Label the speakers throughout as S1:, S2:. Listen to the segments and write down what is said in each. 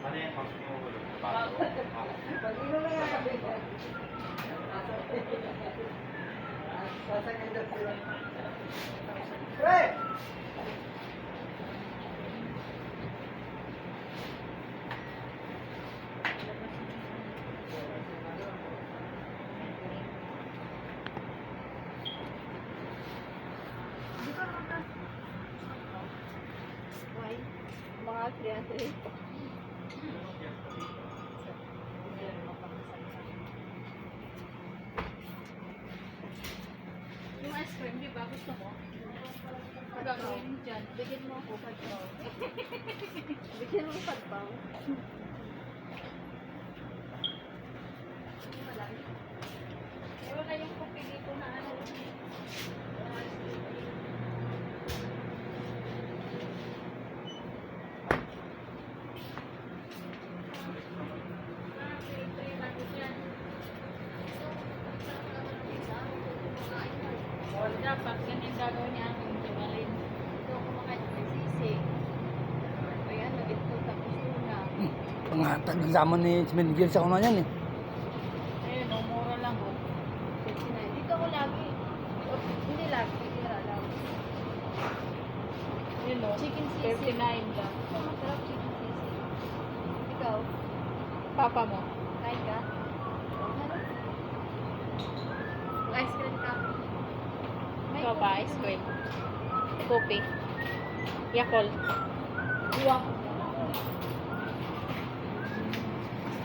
S1: Ano yan? Pag-inulo.
S2: Pag-inom na nga sabi ko. Sasaganda sila. Pre!
S3: Why? Mga 300. Yung ice cream, di ba? Gusto mo? Pagkakawin dyan, bigyan mo ako pagbaw. Bigyan mo pagbaw. Wala yung kopi dito na ano. Dapat ganyan gagawin niya ang Jemalin. Ito kumakain ng sisi. Ayan, nag-ito tapos na.
S2: Pangatag naman ni Miguel sa kuna yan eh.
S3: Ayun, no, mura lang oh. 59. Dito ko lagi. Hindi lagi, tira lang.
S1: Yun o.
S3: Chicken sisi.
S1: 39 lang.
S3: Ito masarap chicken sisi. Ikaw,
S1: Papa mo.
S3: kain ka? Ice cream ka? May
S1: Ikaw ba?
S3: cookie
S1: Ice
S3: naman.
S1: cream. Kopi. Yakult.
S3: Buwak.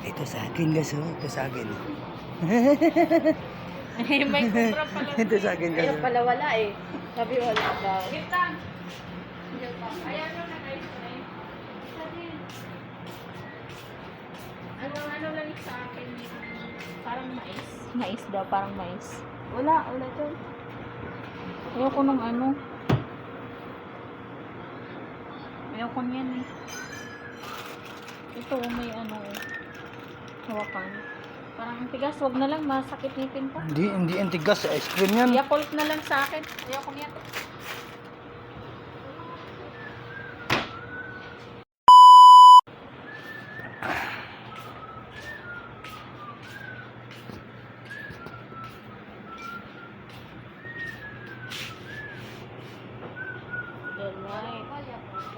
S2: Ito sa akin guys, oh. Ito sa akin.
S1: May kubra pala.
S2: Ito sa akin guys.
S3: Ayaw pala wala eh. Sabi wala daw.
S1: Gitang.
S3: Ayan mo na ice cream.
S1: Ano lang sa akin. Parang mais.
S3: Mais daw, parang mais. Wala dyan.
S1: Ayoko nung ano. Ayoko niyan eh. Ito may ano eh. Hawakan. Parang ang tigas. Huwag na lang. Masakit ngipin ko.
S2: Hindi ang tigas. Ice cream yan.
S1: Yakult na lang sa akin. Ayoko niyan. Del White.